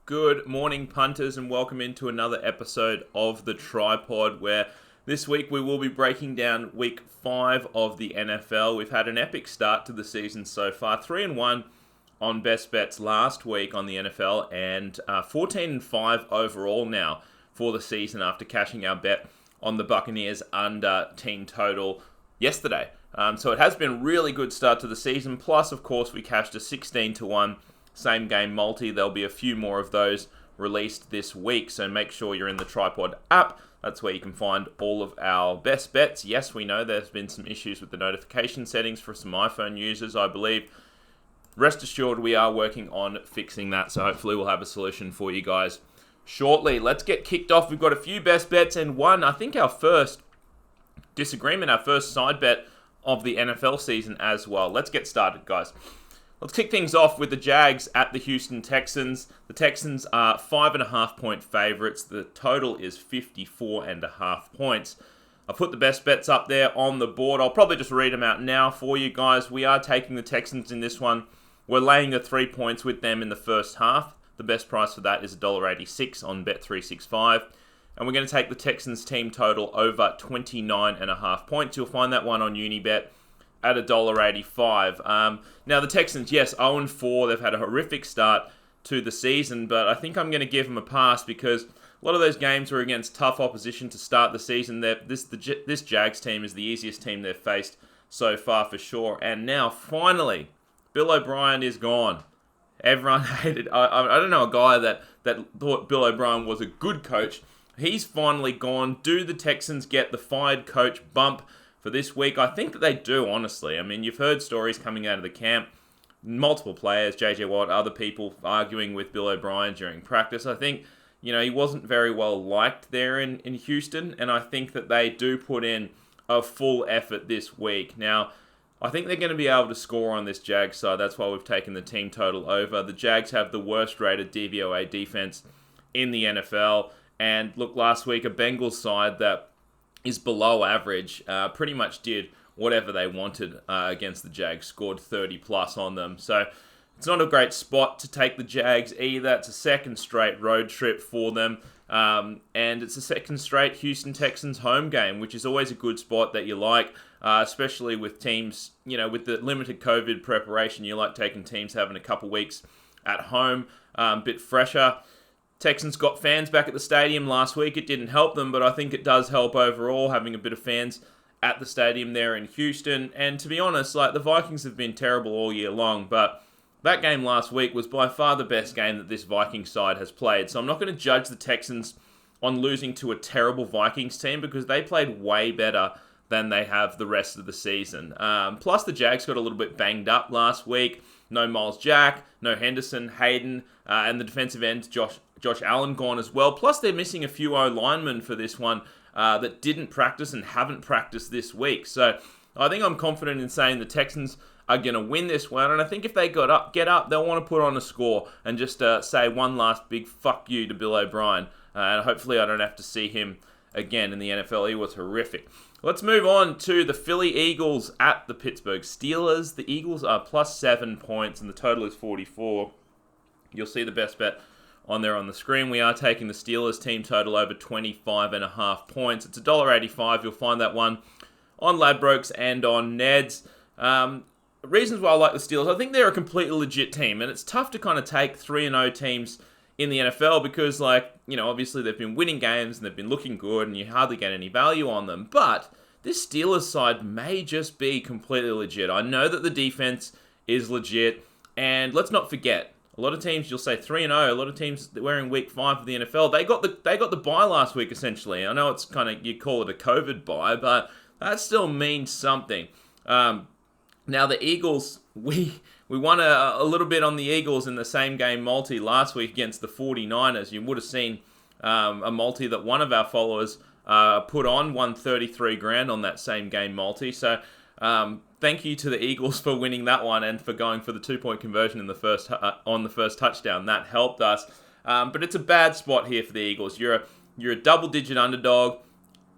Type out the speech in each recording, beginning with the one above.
Good morning, punters, and welcome into another episode of The Tripod, where this week we will be breaking down week 5 of the NFL. We've had an epic start to the season so far, 3-1 on best bets last week on the NFL, and 14-5 overall now for the season after cashing our bet on the Buccaneers under team total yesterday. So it has been a really good start to the season. Plus, of course, we cashed a 16-1 same game multi. There'll be a few more of those released this week, so make sure you're in the Tripod app. That's where you can find all of our best bets. Yes, we know there's been some issues with the notification settings for some iPhone users, I believe. Rest assured, we are working on fixing that, so hopefully we'll have a solution for you guys shortly. Let's get kicked off. We've got a few best bets and one, I think our first disagreement, our first side bet of the NFL season as well. Let's get started, guys. Let's kick things off with the Jags at the Houston Texans. The Texans are 5.5 point favorites. The total is 54.5 points. I put the best bets up there on the board. I'll probably just read them out now for you guys. We are taking the Texans in this one. We're laying the 3 points with them in the first half. The best price for that is $1.86 on Bet365. And we're going to take the Texans team total over 29.5 points. You'll find that one on Unibet at $1.85. Now, the Texans, yes, 0-4. They've had a horrific start to the season, but I think I'm going to give them a pass because a lot of those games were against tough opposition to start the season. This Jags team is the easiest team they've faced so far for sure. And now, finally, Bill O'Brien is gone. Everyone hated. I don't know a guy that thought Bill O'Brien was a good coach. He's finally gone. Do the Texans get the fired coach bump for this week? I think that they do, honestly. I mean, you've heard stories coming out of the camp. Multiple players, JJ Watt, other people arguing with Bill O'Brien during practice. I think, he wasn't very well liked there in Houston, and I think that they do put in a full effort this week. Now, I think they're going to be able to score on this Jags side. That's why we've taken the team total over. The Jags have the worst rated DVOA defense in the NFL. And look, last week, a Bengals side that is below average pretty much did whatever they wanted against the Jags, scored 30 plus on them. So it's not a great spot to take the Jags either. It's a second straight road trip for them. And it's a second straight Houston Texans home game, which is always a good spot that you like, especially with teams, with the limited COVID preparation. You like taking teams having a couple weeks at home, a bit fresher. Texans got fans back at the stadium last week. It didn't help them, but I think it does help overall, having a bit of fans at the stadium there in Houston. And to be honest, the Vikings have been terrible all year long, but that game last week was by far the best game that this Vikings side has played. So I'm not going to judge the Texans on losing to a terrible Vikings team because they played way better than they have the rest of the season. Plus, the Jags got a little bit banged up last week. No Miles Jack, no Henderson, Hayden, and the defensive end, Josh Allen gone as well. Plus, they're missing a few O-linemen for this one that didn't practice and haven't practiced this week. So I think I'm confident in saying the Texans are going to win this one. And I think if they get up, they'll want to put on a score and just say one last big fuck you to Bill O'Brien. And hopefully I don't have to see him again in the NFL. He was horrific. Let's move on to the Philly Eagles at the Pittsburgh Steelers. The Eagles are plus 7 points and the total is 44. You'll see the best bet on there on the screen. We are taking the Steelers team total over 25.5 points. It's $1.85. You'll find that one on Ladbrokes and on Neds. Reasons why I like the Steelers, I think they're a completely legit team, and it's tough to kind of take 3-0 teams in the NFL because, obviously they've been winning games and they've been looking good and you hardly get any value on them. But this Steelers side may just be completely legit. I know that the defense is legit, and let's not forget, a lot of teams, you'll say 3-0, a lot of teams that were in week 5 of the NFL, they got the bye last week, essentially. I know it's kind of, you call it a COVID bye, but that still means something. Now, the Eagles, we won a little bit on the Eagles in the same game multi last week against the 49ers. You would have seen a multi that one of our followers put on, won $33,000 on that same game multi. So thank you to the Eagles for winning that one and for going for the 2-point conversion in the first on the first touchdown. That helped us. But it's a bad spot here for the Eagles. You're a double-digit underdog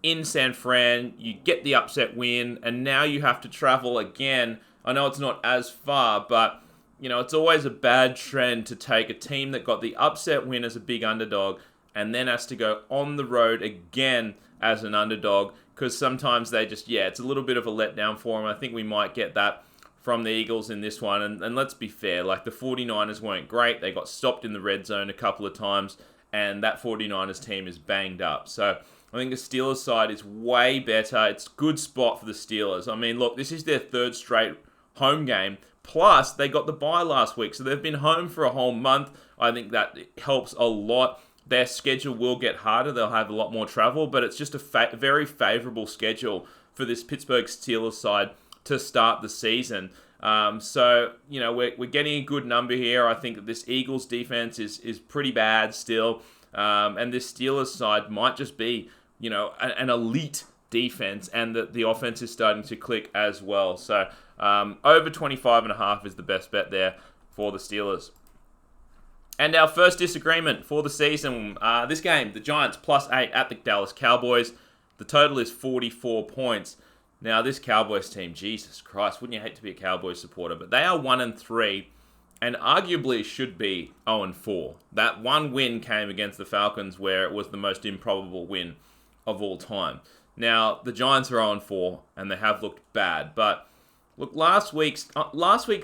in San Fran, you get the upset win, and now you have to travel again. I know it's not as far, but it's always a bad trend to take a team that got the upset win as a big underdog and then has to go on the road again as an underdog, because sometimes they just, it's a little bit of a letdown for them. I think we might get that from the Eagles in this one. And let's be fair, like the 49ers weren't great. They got stopped in the red zone a couple of times, and that 49ers team is banged up. So I think the Steelers side is way better. It's a good spot for the Steelers. I mean, look, this is their third straight home game. Plus, they got the bye last week, so they've been home for a whole month. I think that helps a lot. Their schedule will get harder. They'll have a lot more travel, but it's just a very favorable schedule for this Pittsburgh Steelers side to start the season. So, we're getting a good number here. I think that this Eagles defense is pretty bad still. And this Steelers side might just be, an elite defense, and that the offense is starting to click as well. So, over 25.5 is the best bet there for the Steelers. And our first disagreement for the season, this game, the Giants +8 at the Dallas Cowboys. The total is 44 points. Now, this Cowboys team, Jesus Christ, wouldn't you hate to be a Cowboys supporter? But they are 1-3, and arguably should be 0-4. That one win came against the Falcons, where it was the most improbable win of all time. Now, the Giants are 0-4, and they have looked bad. But look, last week's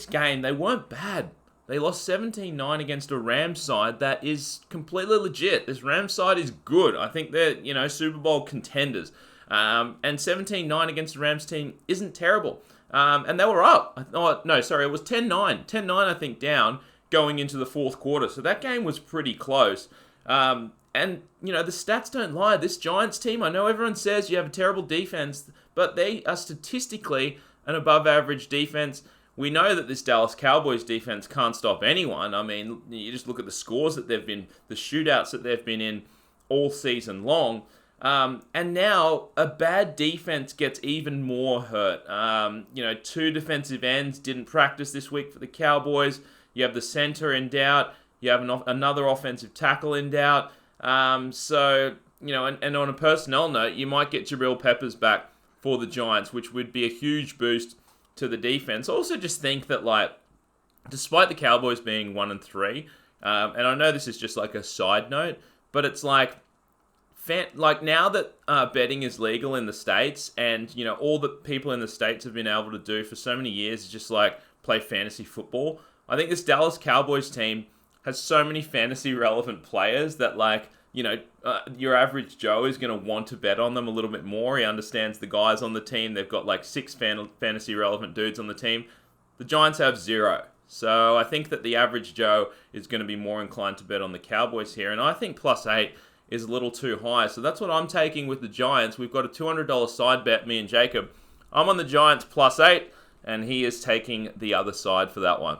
game, they weren't bad. They lost 17-9 against a Rams side that is completely legit. This Rams side is good. I think they're, Super Bowl contenders. And 17-9 against the Rams team isn't terrible. And they were up. It was 10-9. 10-9, I think, down going into the fourth quarter. So that game was pretty close. And, the stats don't lie. This Giants team, I know everyone says you have a terrible defense, but they are statistically an above-average defense. We know that this Dallas Cowboys defense can't stop anyone. I mean, you just look at the scores that they've been, the shootouts that they've been in all season long. And now a bad defense gets even more hurt. Two defensive ends didn't practice this week for the Cowboys. You have the center in doubt. You have another offensive tackle in doubt. And on a personnel note, you might get Jabril Peppers back for the Giants, which would be a huge boost to the defense. Also, just think that, despite the Cowboys being 1-3, and I know this is just like a side note, but it's now that betting is legal in the States, and, all that people in the States have been able to do for so many years is just, play fantasy football. I think this Dallas Cowboys team has so many fantasy-relevant players that, your average Joe is going to want to bet on them a little bit more. He understands the guys on the team. They've got, 6 fantasy-relevant dudes on the team. The Giants have 0. So I think that the average Joe is going to be more inclined to bet on the Cowboys here, and I think +8 is a little too high. So that's what I'm taking with the Giants. We've got a $200 side bet, me and Jacob. I'm on the Giants +8, and he is taking the other side for that one.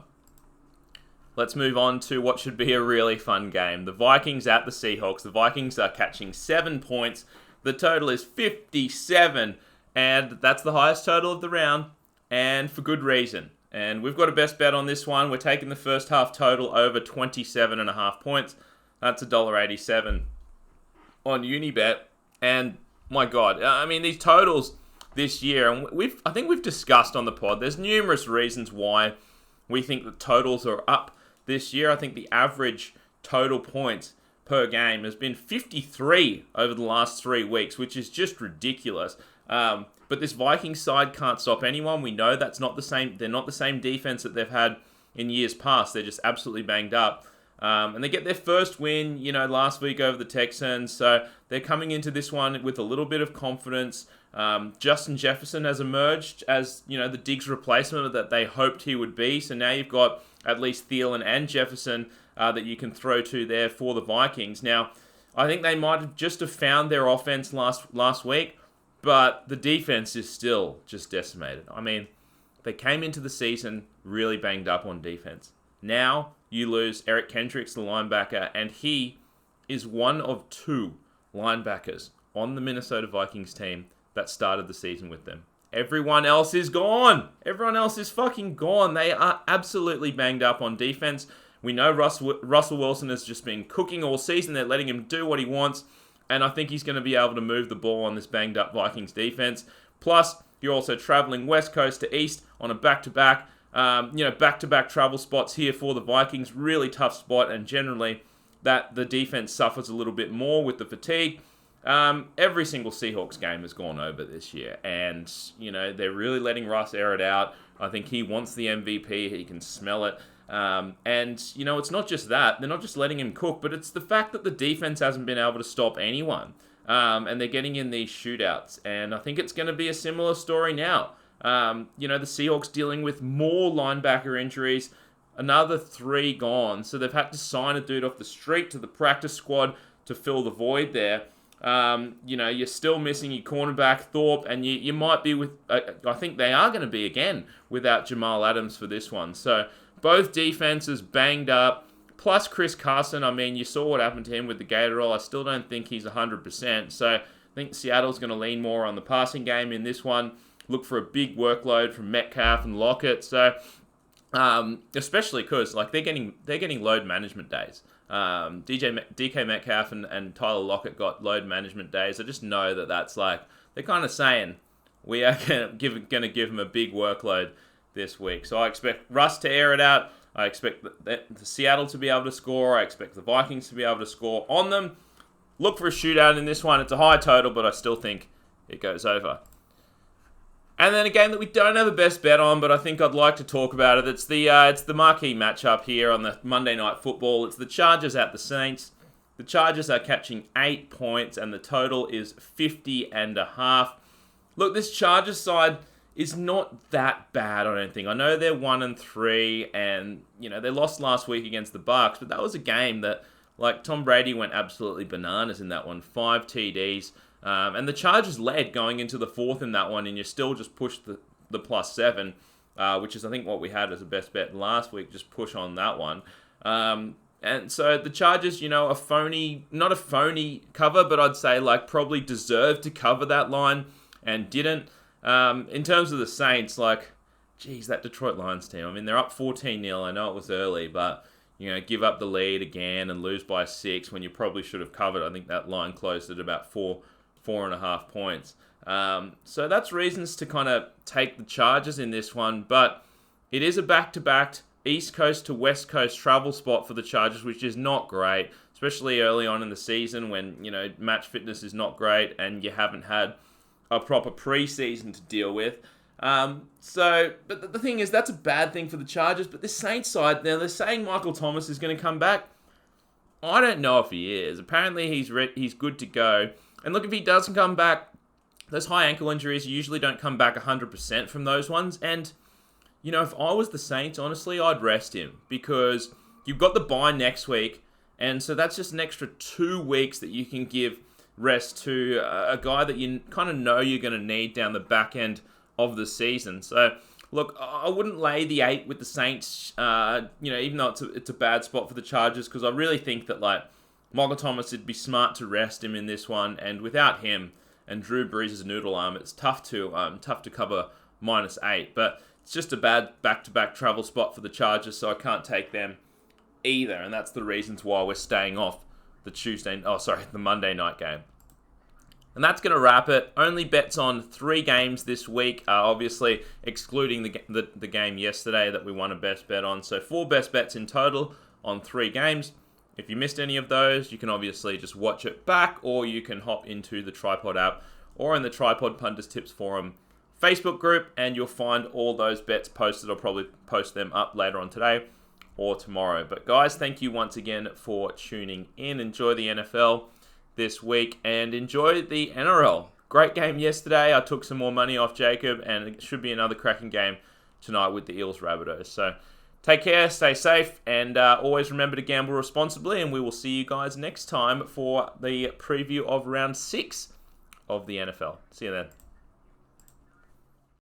Let's move on to what should be a really fun game. The Vikings at the Seahawks. The Vikings are catching 7 points. The total is 57, and that's the highest total of the round, and for good reason. And we've got a best bet on this one. We're taking the first half total over 27.5 points. That's $1.87 on Unibet. And my God, I mean, these totals this year, and I think we've discussed on the pod, there's numerous reasons why we think the totals are up this year. I think the average total points per game has been 53 over the last 3 weeks, which is just ridiculous. But this Vikings side can't stop anyone. We know that's not the same. They're not the same defense that they've had in years past. They're just absolutely banged up. And they get their first win, last week over the Texans. So they're coming into this one with a little bit of confidence. Justin Jefferson has emerged as, the Diggs replacement that they hoped he would be. So now you've got at least Thielen and Jefferson that you can throw to there for the Vikings. Now, I think they might have just found their offense last week, but the defense is still just decimated. I mean, they came into the season really banged up on defense. Now you lose Eric Kendricks, the linebacker, and he is one of 2 linebackers on the Minnesota Vikings team that started the season with them. Everyone else is gone. Everyone else is fucking gone. They are absolutely banged up on defense. We know Russell Wilson has just been cooking all season. They're letting him do what he wants, and I think he's going to be able to move the ball on this banged up Vikings defense. Plus, you're also traveling West Coast to East on a back-to-back. Back-to-back travel spots here for the Vikings. Really tough spot, and generally that the defense suffers a little bit more with the fatigue. Every single Seahawks game has gone over this year, and they're really letting Russ air it out. I think he wants the MVP. He can smell it. It's not just that. They're not just letting him cook, but it's the fact that the defense hasn't been able to stop anyone. And they're getting in these shootouts. And I think it's going to be a similar story now. The Seahawks dealing with more linebacker injuries. Another 3 gone. So they've had to sign a dude off the street to the practice squad to fill the void there. You're still missing your cornerback, Thorpe, and you might be with... I think they are going to be again without Jamal Adams for this one. So both defenses banged up. Plus Chris Carson, you saw what happened to him with the Gator roll. I still don't think he's 100%. So I think Seattle's going to lean more on the passing game in this one. Look for a big workload from Metcalf and Lockett. So especially because they're getting load management days. DK Metcalf and Tyler Lockett got load management days. I just know that's they're kind of saying we are going to give them a big workload this week. So I expect Russ to air it out. I expect the Seattle to be able to score. I expect the Vikings to be able to score on them. Look for a shootout in this one. It's a high total, but I still think it goes over. And then a game that we don't have a best bet on, but I think I'd like to talk about it. It's the marquee matchup here on the Monday Night Football. It's the Chargers at the Saints. The Chargers are catching 8 points, and the total is 50.5. Look, this Chargers side is not that bad, I don't think. I know they're 1-3, and they lost last week against the Bucs, but that was a game that Tom Brady went absolutely bananas in that one. 5 TDs. And the Chargers led going into the fourth in that one, and you still just pushed the +7, which is I think what we had as a best bet last week. Just push on that one. And so the Chargers, not a phony cover, but I'd say probably deserved to cover that line and didn't. In terms of the Saints, that Detroit Lions team, they're up 14-0. I know it was early, but give up the lead again and lose by 6 when you probably should have covered. I think that line closed at about 4.5 points. So that's reasons to kind of take the Chargers in this one, but it is a back-to-back East Coast to West Coast travel spot for the Chargers, which is not great, especially early on in the season when, match fitness is not great and you haven't had a proper preseason to deal with. But the thing is, that's a bad thing for the Chargers, but this Saints side, now they're saying Michael Thomas is going to come back. I don't know if he is. Apparently he's good to go. And look, if he doesn't come back, those high ankle injuries usually don't come back 100% from those ones. And, if I was the Saints, honestly, I'd rest him because you've got the bye next week. And so that's just an extra 2 weeks that you can give rest to a guy that you kind of know you're going to need down the back end of the season. So, look, I wouldn't lay the 8 with the Saints, even though it's a bad spot for the Chargers, because I really think that, Michael Thomas, it'd be smart to rest him in this one, and without him and Drew Brees' noodle arm, it's tough to cover -8. But it's just a bad back-to-back travel spot for the Chargers, so I can't take them either, and that's the reasons why we're staying off the Monday night game. And that's going to wrap it. Only bets on 3 games this week, obviously excluding the game yesterday that we won a best bet on. So 4 best bets in total on 3 games. If you missed any of those, you can obviously just watch it back, or you can hop into the Tripod app or in the Tripod Punters Tips Forum Facebook group, and you'll find all those bets posted. I'll probably post them up later on today or tomorrow. But guys, thank you once again for tuning in. Enjoy the NFL this week and enjoy the NRL. Great game yesterday. I took some more money off Jacob, and it should be another cracking game tonight with the Eels Rabbitohs. So take care, stay safe, and always remember to gamble responsibly, and we will see you guys next time for the preview of round 6 of the NFL. See you then.